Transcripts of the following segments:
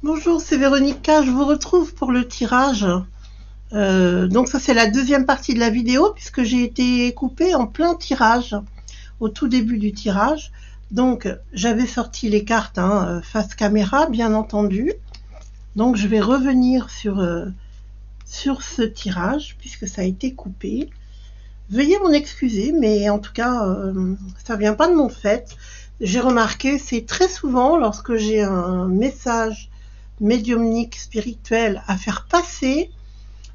Bonjour, c'est Véronica, je vous retrouve pour le tirage. Donc ça c'est la deuxième partie de la vidéo puisque j'ai été coupée en plein tirage, au tout début du tirage. Donc j'avais sorti les cartes face caméra bien entendu. Donc je vais revenir sur ce tirage puisque ça a été coupé. Veuillez m'en excuser, mais en tout cas ça vient pas de mon fait. J'ai remarqué, c'est très souvent lorsque j'ai un message médiumnique spirituel à faire passer,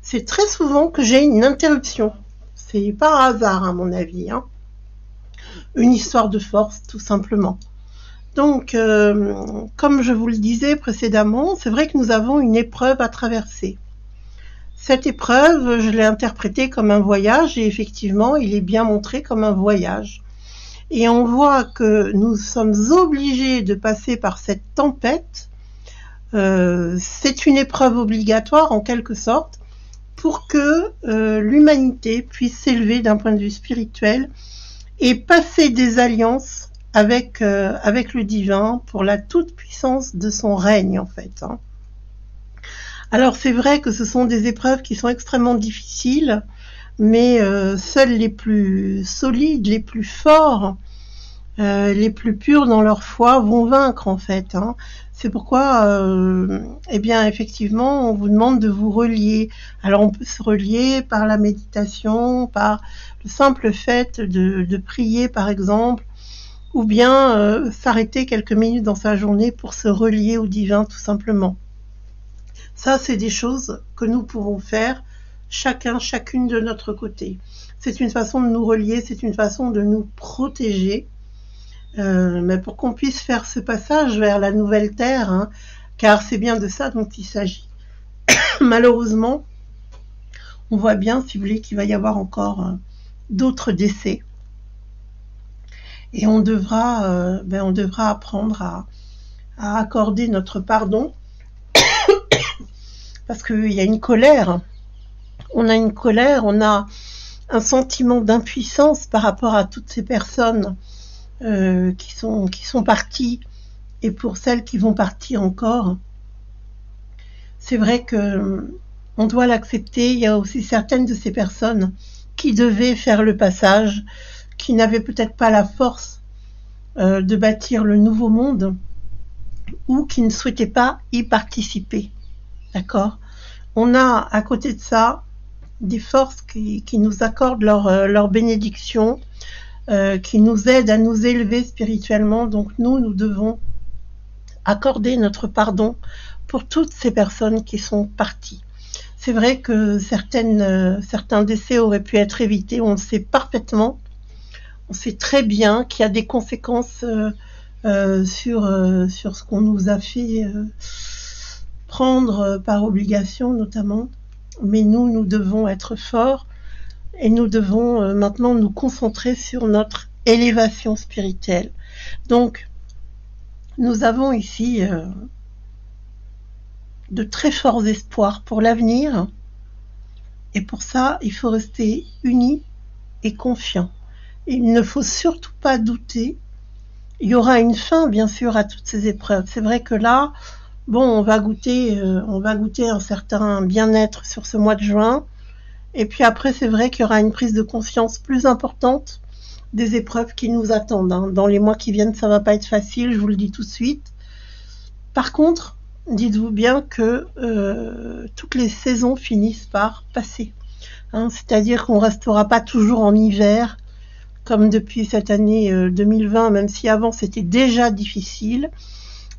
c'est très souvent que j'ai une interruption. C'est pas un hasard à mon avis, une histoire de force tout simplement. Donc, comme je vous le disais précédemment, c'est vrai que nous avons une épreuve à traverser. Cette épreuve, je l'ai interprétée comme un voyage et effectivement, il est bien montré comme un voyage. Et on voit que nous sommes obligés de passer par cette tempête. C'est une épreuve obligatoire en quelque sorte pour que l'humanité puisse s'élever d'un point de vue spirituel et passer des alliances avec le divin pour la toute-puissance de son règne en fait. Alors c'est vrai que ce sont des épreuves qui sont extrêmement difficiles, mais seuls les plus solides, les plus forts, les plus purs dans leur foi vont vaincre en fait. C'est pourquoi, eh bien, effectivement, on vous demande de vous relier. Alors, on peut se relier par la méditation, par le simple fait de prier, par exemple, ou bien s'arrêter quelques minutes dans sa journée pour se relier au divin, tout simplement. Ça, c'est des choses que nous pouvons faire chacune de notre côté. C'est une façon de nous relier, c'est une façon de nous protéger. Mais pour qu'on puisse faire ce passage vers la nouvelle terre, car c'est bien de ça dont il s'agit. Malheureusement, on voit bien, si vous voulez, qu'il va y avoir encore d'autres décès. Et on devra apprendre à accorder notre pardon, parce qu'il y a une colère. On a une colère, on a un sentiment d'impuissance par rapport à toutes ces personnes qui sont partis et pour celles qui vont partir encore. C'est vrai que on doit l'accepter. Il y a aussi certaines de ces personnes qui devaient faire le passage, qui n'avaient peut-être pas la force de bâtir le nouveau monde ou qui ne souhaitaient pas y participer. D'accord ? On a à côté de ça des forces qui nous accordent leur bénédiction, qui nous aide à nous élever spirituellement. Donc nous devons accorder notre pardon pour toutes ces personnes qui sont parties. C'est vrai que certains décès auraient pu être évités, on le sait parfaitement, on sait très bien qu'il y a des conséquences sur ce qu'on nous a fait prendre par obligation notamment, mais nous devons être forts. Et nous devons maintenant nous concentrer sur notre élévation spirituelle. Donc, nous avons ici de très forts espoirs pour l'avenir. Et pour ça, il faut rester unis et confiants. Il ne faut surtout pas douter. Il y aura une fin, bien sûr, à toutes ces épreuves. C'est vrai que là, bon, on va goûter un certain bien-être sur ce mois de juin. Et puis après, c'est vrai qu'il y aura une prise de conscience plus importante des épreuves qui nous attendent. Dans les mois qui viennent, ça va pas être facile, je vous le dis tout de suite. Par contre, dites-vous bien que toutes les saisons finissent par passer. C'est-à-dire qu'on restera pas toujours en hiver, comme depuis cette année 2020, même si avant c'était déjà difficile.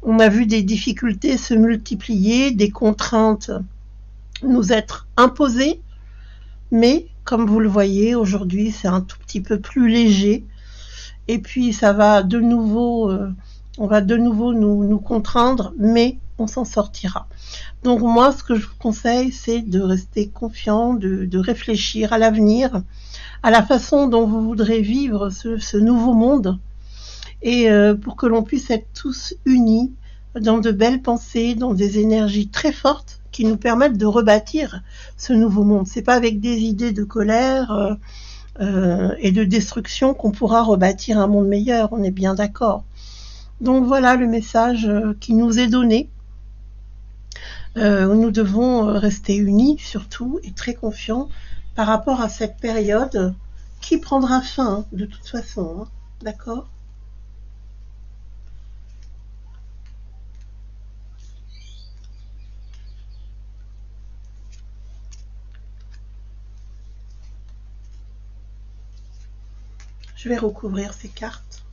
On a vu des difficultés se multiplier, des contraintes nous être imposées. Mais, comme vous le voyez, aujourd'hui, c'est un tout petit peu plus léger. Et puis, ça va de nouveau, on va de nouveau nous contraindre, mais on s'en sortira. Donc, moi, ce que je vous conseille, c'est de rester confiant, de réfléchir à l'avenir, à la façon dont vous voudrez vivre ce nouveau monde, et pour que l'on puisse être tous unis dans de belles pensées, dans des énergies très fortes, qui nous permettent de rebâtir ce nouveau monde. C'est pas avec des idées de colère et de destruction qu'on pourra rebâtir un monde meilleur, on est bien d'accord. Donc voilà le message qui nous est donné. où nous devons rester unis surtout et très confiants par rapport à cette période qui prendra fin hein, de toute façon. Hein, d'accord ? Je vais recouvrir ces cartes.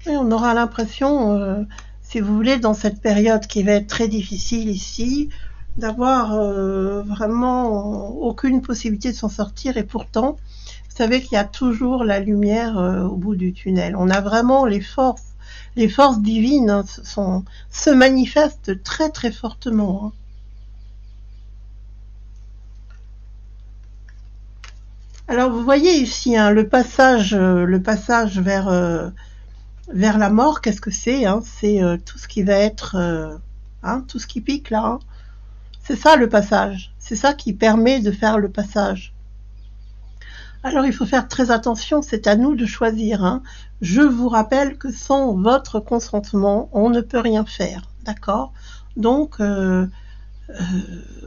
Et on aura l'impression, si vous voulez, dans cette période qui va être très difficile ici, d'avoir vraiment aucune possibilité de s'en sortir. Et pourtant, vous savez qu'il y a toujours la lumière au bout du tunnel. On a vraiment les forces divines hein, se manifestent très très fortement. Hein. Alors vous voyez ici hein, le passage vers la mort. Qu'est-ce que c'est hein? C'est tout ce qui va être hein, tout ce qui pique là. Hein. C'est ça le passage. C'est ça qui permet de faire le passage. Alors il faut faire très attention, c'est à nous de choisir. Hein. Je vous rappelle que sans votre consentement, on ne peut rien faire. D'accord ? Donc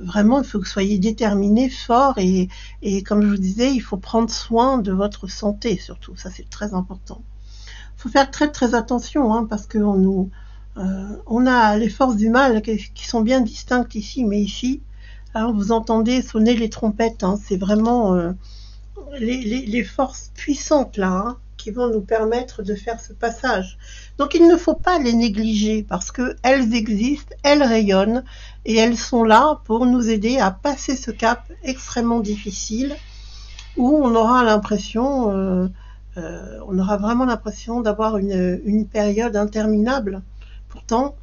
vraiment, il faut que vous soyez déterminé, fort et comme je vous disais, il faut prendre soin de votre santé surtout. Ça, c'est très important. Il faut faire très très attention hein, parce qu'on on a les forces du mal qui sont bien distinctes ici, mais ici, hein, vous entendez sonner les trompettes. Hein, c'est vraiment les forces puissantes là hein, qui vont nous permettre de faire ce passage. Donc il ne faut pas les négliger parce qu'elles existent, elles rayonnent et elles sont là pour nous aider à passer ce cap extrêmement difficile où on aura l'impression, on aura vraiment l'impression d'avoir une période interminable. Pourtant,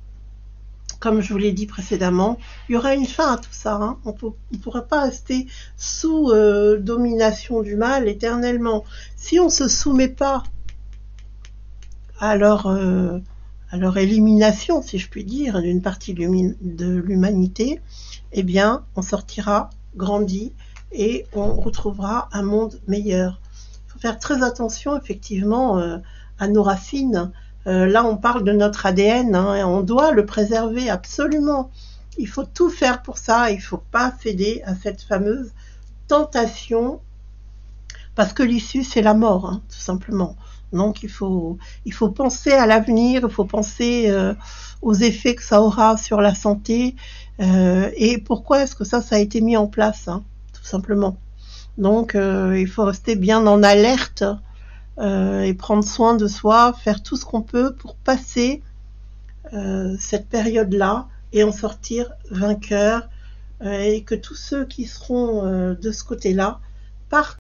comme je vous l'ai dit précédemment, il y aura une fin à tout ça. Hein. On ne pourra pas rester sous domination du mal éternellement. Si on ne se soumet pas à leur élimination, si je puis dire, d'une partie de l'humanité, eh bien, on sortira grandi et on retrouvera un monde meilleur. Il faut faire très attention, effectivement, à nos racines. Là, on parle de notre ADN, hein, et on doit le préserver absolument. Il faut tout faire pour ça. Il ne faut pas céder à cette fameuse tentation, parce que l'issue, c'est la mort, hein, tout simplement. Donc, il faut penser à l'avenir, il faut penser aux effets que ça aura sur la santé et pourquoi est-ce que ça a été mis en place, hein, tout simplement. Donc, il faut rester bien en alerte et prendre soin de soi, faire tout ce qu'on peut pour passer cette période-là et en sortir vainqueur et que tous ceux qui seront de ce côté-là partent